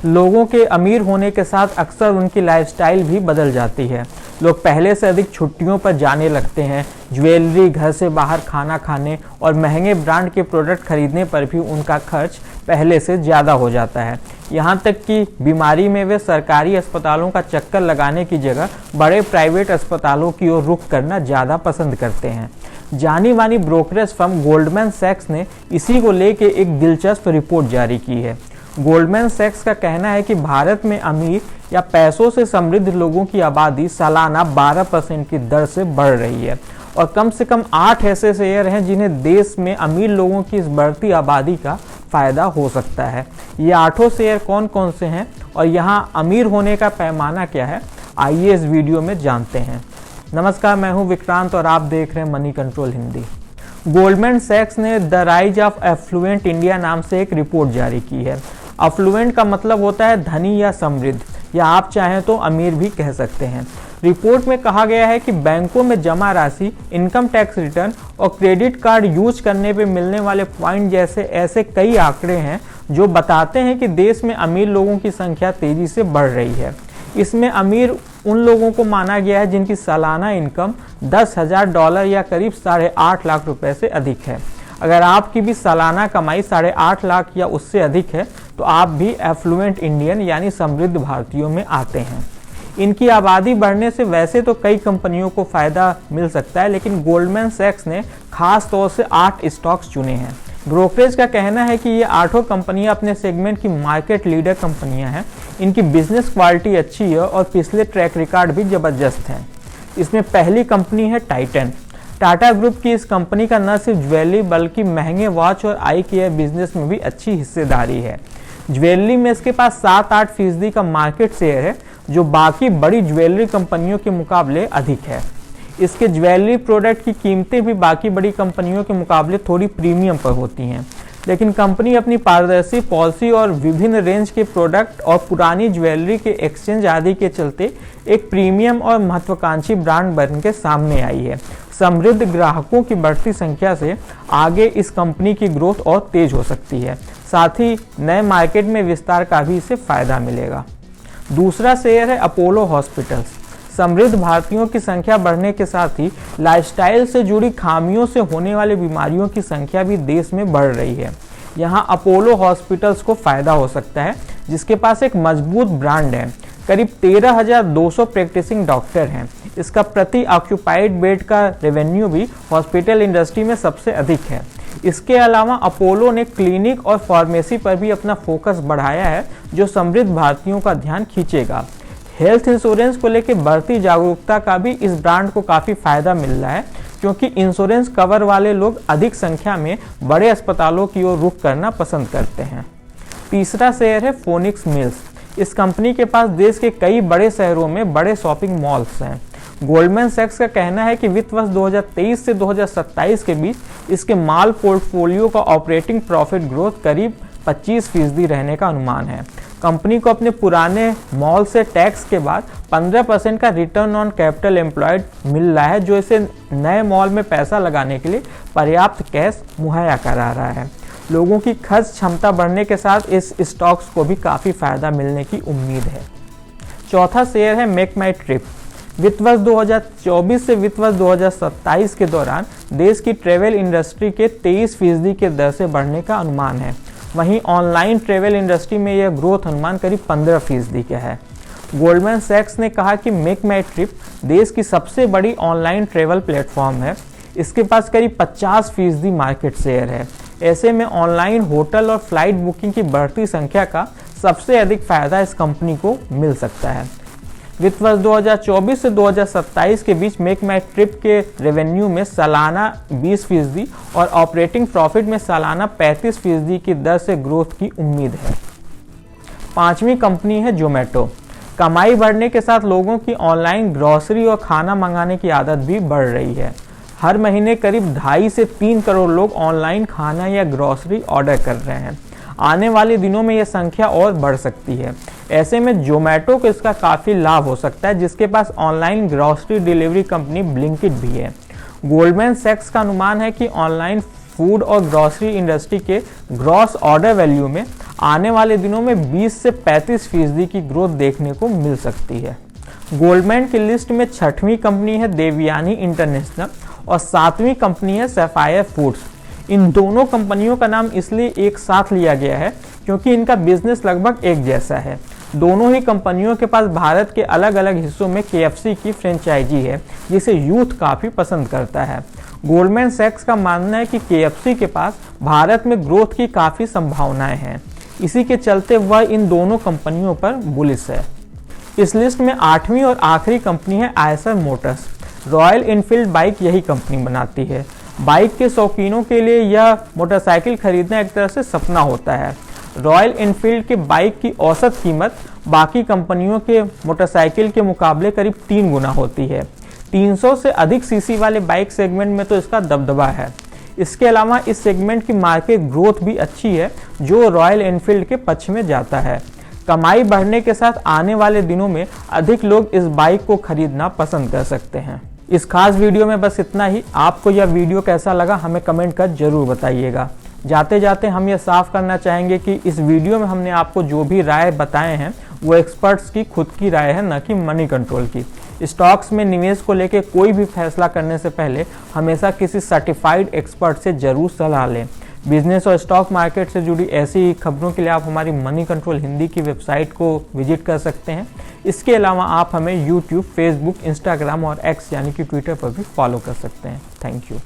लोगों के अमीर होने के साथ अक्सर उनकी लाइफस्टाइल भी बदल जाती है। लोग पहले से अधिक छुट्टियों पर जाने लगते हैं। ज्वेलरी, घर से बाहर खाना खाने और महंगे ब्रांड के प्रोडक्ट खरीदने पर भी उनका खर्च पहले से ज़्यादा हो जाता है। यहाँ तक कि बीमारी में वे सरकारी अस्पतालों का चक्कर लगाने की जगह बड़े प्राइवेट अस्पतालों की ओर रुख करना ज़्यादा पसंद करते हैं। जानी मानी ब्रोकरेज फर्म गोल्डमैन सैक्स ने इसी को लेकर एक दिलचस्प रिपोर्ट जारी की है। गोल्डमैन सैक्स का कहना है कि भारत में अमीर या पैसों से समृद्ध लोगों की आबादी सालाना 12% की दर से बढ़ रही है और कम से कम 8 ऐसे शेयर हैं जिन्हें देश में अमीर लोगों की इस बढ़ती आबादी का फायदा हो सकता है। ये 8 शेयर कौन कौन से हैं और यहाँ अमीर होने का पैमाना क्या है, आइए इस वीडियो में जानते हैं। नमस्कार, मैं हूँ विक्रांत और आप देख रहे हैं मनी कंट्रोल हिंदी। गोल्डमैन सैक्स ने the rise of affluent India नाम से एक रिपोर्ट जारी की है। अफ्लुएंट का मतलब होता है धनी या समृद्ध, या आप चाहें तो अमीर भी कह सकते हैं। रिपोर्ट में कहा गया है कि बैंकों में जमा राशि, इनकम टैक्स रिटर्न और क्रेडिट कार्ड यूज करने पे मिलने वाले पॉइंट जैसे ऐसे कई आंकड़े हैं जो बताते हैं कि देश में अमीर लोगों की संख्या तेजी से बढ़ रही है। इसमें अमीर उन लोगों को माना गया है जिनकी सालाना इनकम $10,000 या करीब 8.5 लाख रुपए से अधिक है। अगर आपकी भी सालाना कमाई 8.5 लाख या उससे अधिक है तो आप भी एफ्लुएंट इंडियन यानी समृद्ध भारतीयों में आते हैं। इनकी आबादी बढ़ने से वैसे तो कई कंपनियों को फायदा मिल सकता है, लेकिन गोल्डमैन सैक्स ने खास तौर से 8 स्टॉक्स चुने हैं। ब्रोकरेज का कहना है कि ये 8 कंपनियां अपने सेगमेंट की मार्केट लीडर कंपनियां हैं। इनकी बिजनेस क्वालिटी अच्छी है और पिछले ट्रैक रिकॉर्ड भी जबरदस्त हैं। इसमें पहली कंपनी है टाइटन। टाटा ग्रुप की इस कंपनी का न सिर्फ ज्वेलरी बल्कि महंगे वॉच और आई केयर बिजनेस में भी अच्छी हिस्सेदारी है। ज्वेलरी में इसके पास 7-8% का मार्केट शेयर है, जो बाकी बड़ी ज्वेलरी कंपनियों के मुकाबले अधिक है। इसके ज्वेलरी प्रोडक्ट की कीमतें भी बाकी बड़ी कंपनियों के मुकाबले थोड़ी प्रीमियम पर होती हैं, लेकिन कंपनी अपनी पारदर्शी पॉलिसी और विभिन्न रेंज के प्रोडक्ट और पुरानी ज्वेलरी के एक्सचेंज आदि के चलते एक प्रीमियम और महत्वाकांक्षी ब्रांड बन के सामने आई है। समृद्ध ग्राहकों की बढ़ती संख्या से आगे इस कंपनी की ग्रोथ और तेज हो सकती है। साथ ही नए मार्केट में विस्तार का भी इससे फायदा मिलेगा। दूसरा शेयर है अपोलो हॉस्पिटल्स। समृद्ध भारतीयों की संख्या बढ़ने के साथ ही लाइफस्टाइल से जुड़ी खामियों से होने वाली बीमारियों की संख्या भी देश में बढ़ रही है। यहाँ अपोलो हॉस्पिटल्स को फायदा हो सकता है, जिसके पास एक मजबूत ब्रांड है। करीब 13,200 प्रैक्टिसिंग डॉक्टर हैं। इसका प्रति ऑक्यूपाइड बेड का रेवेन्यू भी हॉस्पिटल इंडस्ट्री में सबसे अधिक है। इसके अलावा अपोलो ने क्लिनिक और फार्मेसी पर भी अपना फोकस बढ़ाया है, जो समृद्ध भारतीयों का ध्यान खींचेगा। हेल्थ इंश्योरेंस को लेकर बढ़ती जागरूकता का भी इस ब्रांड को काफ़ी फायदा मिल रहा है, क्योंकि इंश्योरेंस कवर वाले लोग अधिक संख्या में बड़े अस्पतालों की ओर रुख करना पसंद करते हैं। तीसरा शेयर है फोनिक्स मिल्स। इस कंपनी के पास देश के कई बड़े शहरों में बड़े शॉपिंग मॉल्स हैं। गोल्डमैन सैक्स का कहना है कि वित्त वर्ष 2023 से 2027 के बीच इसके माल पोर्टफोलियो का ऑपरेटिंग प्रॉफिट ग्रोथ करीब 25% रहने का अनुमान है। कंपनी को अपने पुराने मॉल से टैक्स के बाद 15% का रिटर्न ऑन कैपिटल एम्प्लॉयड मिल रहा है, जो इसे नए मॉल में पैसा लगाने के लिए पर्याप्त कैश मुहैया करा रहा है। लोगों की खर्च क्षमता बढ़ने के साथ इस स्टॉक्स को भी काफ़ी फायदा मिलने की उम्मीद है। चौथा शेयर है मेक माई ट्रिप। वित्त वर्ष 2024 से वित्त वर्ष 2027 के दौरान देश की ट्रेवल इंडस्ट्री के 23% के दर से बढ़ने का अनुमान है। वहीं ऑनलाइन ट्रेवल इंडस्ट्री में यह ग्रोथ अनुमान करीब 15% का है। गोल्डमैन सैक्स ने कहा कि मेक माई ट्रिप देश की सबसे बड़ी ऑनलाइन ट्रेवल प्लेटफॉर्म है। इसके पास करीब 50% मार्केट शेयर है। ऐसे में ऑनलाइन होटल और फ्लाइट बुकिंग की बढ़ती संख्या का सबसे अधिक फायदा इस कंपनी को मिल सकता है। वित्त वर्ष 2024 से 2027 के बीच मेक माई ट्रिप के रेवेन्यू में सालाना 20% और ऑपरेटिंग प्रॉफिट में सालाना 35% की दर से ग्रोथ की उम्मीद है। पांचवी कंपनी है जोमेटो। कमाई बढ़ने के साथ लोगों की ऑनलाइन ग्रॉसरी और खाना मंगाने की आदत भी बढ़ रही है। हर महीने करीब 2.5 से 3 करोड़ लोग ऑनलाइन खाना या ग्रॉसरी ऑर्डर कर रहे हैं। आने वाले दिनों में यह संख्या और बढ़ सकती है। ऐसे में जोमेटो को इसका काफ़ी लाभ हो सकता है, जिसके पास online grocery delivery company Blinkit भी है। गोल्डमैन सैक्स का अनुमान है कि ऑनलाइन फूड और ग्रॉसरी इंडस्ट्री के ग्रॉस ऑर्डर वैल्यू में आने वाले दिनों में 20 से 35% की ग्रोथ देखने को मिल सकती है। गोल्डमैन की लिस्ट में 6वीं कंपनी है देवयानी इंटरनेशनल और 7वीं कंपनी है सैफायर फूड्स। इन दोनों कंपनियों का नाम इसलिए एक साथ लिया गया है क्योंकि इनका बिजनेस लगभग एक जैसा है। दोनों ही कंपनियों के पास भारत के अलग अलग हिस्सों में KFC की फ्रेंचाइजी है जिसे यूथ काफ़ी पसंद करता है। गोल्डमैन सैक्स का मानना है कि KFC के पास भारत में ग्रोथ की काफ़ी संभावनाएं हैं, इसी के चलते वह इन दोनों कंपनियों पर बुलिश है। इस लिस्ट में 8वीं और आखिरी कंपनी है Eicher Motors. Royal Enfield bike यही कंपनी बनाती है। बाइक के शौकीनों के लिए यह मोटरसाइकिल खरीदना एक तरह से सपना होता है। रॉयल इनफील्ड के बाइक की औसत कीमत बाकी कंपनियों के मोटरसाइकिल के मुकाबले करीब 3 गुना होती है। 300 से अधिक सीसी वाले बाइक सेगमेंट में तो इसका दबदबा है। इसके अलावा इस सेगमेंट की मार्केट ग्रोथ भी अच्छी है जो रॉयल एनफील्ड के पक्ष में जाता है। कमाई बढ़ने के साथ आने वाले दिनों में अधिक लोग इस बाइक को खरीदना पसंद कर सकते हैं। इस खास वीडियो में बस इतना ही। आपको यह वीडियो कैसा लगा हमें कमेंट कर जरूर बताइएगा। जाते जाते हम ये साफ करना चाहेंगे कि इस वीडियो में हमने आपको जो भी राय बताए हैं वो एक्सपर्ट्स की खुद की राय है, न कि मनी कंट्रोल की। स्टॉक्स में निवेश को लेकर कोई भी फैसला करने से पहले हमेशा किसी सर्टिफाइड एक्सपर्ट से जरूर सलाह लें। बिजनेस और स्टॉक मार्केट से जुड़ी ऐसी खबरों के लिए आप हमारी मनी कंट्रोल हिंदी की वेबसाइट को विजिट कर सकते हैं। इसके अलावा आप हमें यूट्यूब, फेसबुक, इंस्टाग्राम और एक्स यानी कि ट्विटर पर भी फॉलो कर सकते हैं। Thank you.